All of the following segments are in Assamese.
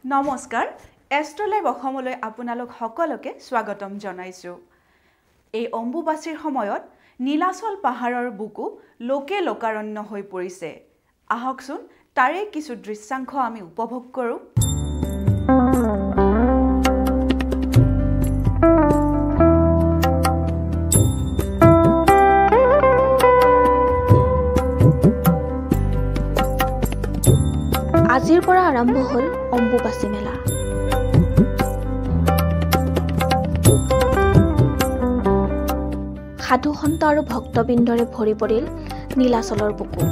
নমস্কাৰ এষ্ট্ৰলাইভ অসমলৈ আপোনালোক সকলোকে স্বাগতম জনাইছো। এই অম্বুবাচীৰ সময়ত নীলাচল পাহাৰৰ বুকু লোকে লোকাৰণ্য হৈ পৰিছে। আহকচোন তাৰে কিছু দৃশ্যাংশ আমি উপভোগ কৰোঁ। আজিৰ পৰা আৰম্ভ হ'ল অম্বুবাচী মেলা। সাধু সন্ত আৰু ভক্তবৃন্দৰে ভৰি পৰিল নীলাচলৰ বুকু।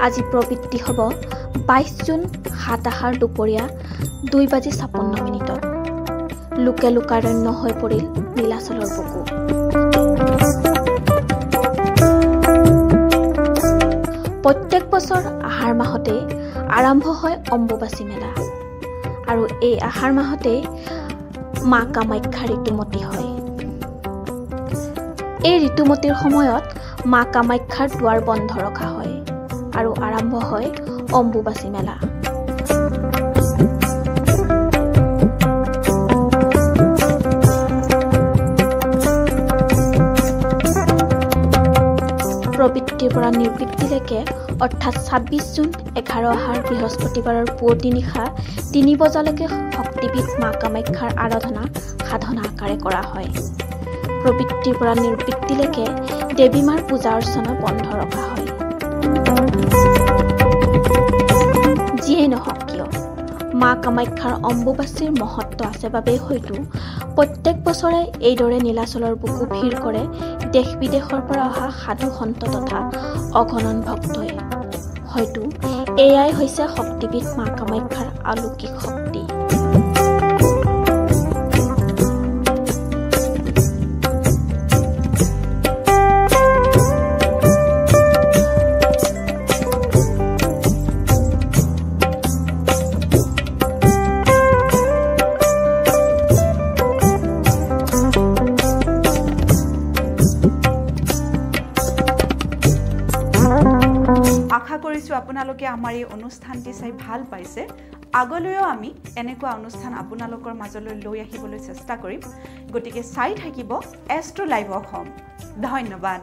আজি প্ৰবৃত্তি হ'ব 22 জুন 7 আহাৰ দুপৰীয়া 2:56 লোকে লোকাৰণ্য হৈ পৰিল নীলাচলৰ বুকু। প্ৰত্যেক বছৰ আহাৰ মাহতে আৰম্ভ হয় অম্বুবাচী মেলা আৰু এই আহাৰ মাহতে মা কামাখ্যা ঋতুমতী হয়। এই ঋতুমতীৰ সময়ত মা কামাখ্যাৰ দুৱাৰ বন্ধ ৰখা হয় আৰু আৰম্ভ হয় অম্বুবাচী মেলা। প্ৰবৃত্তিৰ পৰা নিবৃত্তিলৈকে অৰ্থাৎ 26 জুন 11 আহাৰ বৃহস্পতিবাৰৰ পুৱতি নিশা 3 বজালৈকে শক্তিপীঠ মা কামাখ্যাৰ আৰাধনা সাধনা আকাৰে কৰা হয়। প্ৰবৃত্তিৰ পৰা নিবৃত্তিলৈকে দেৱী মাৰ পূজা অৰ্চনা বন্ধ ৰখা হয়। যিয়েই নহওক কিয় মা কামাখ্যাৰ অম্বুবাচীৰ মহত্ব আছে বাবেই হয়তো প্ৰত্যেক বছৰে এইদৰে নীলাচলৰ বুকু ভিৰ কৰে দেশ বিদেশৰ পৰা অহা সাধু সন্ত তথা অগণন ভক্তই। হয়তো এয়াই হৈছে শক্তিপীঠ মা কামাখ্যাৰ অলৌকিক শক্তি। আশা কৰিছো আপোনালোকে আমাৰ এই অনুষ্ঠানটি চাই ভাল পাইছে। আগলৈও আমি এনেকুৱা অনুষ্ঠান আপোনালোকৰ মাজলৈ লৈ আহিবলৈ চেষ্টা কৰিম। গতিকে চাই থাকিব এষ্ট্ৰলাইভ অসম। ধন্যবাদ।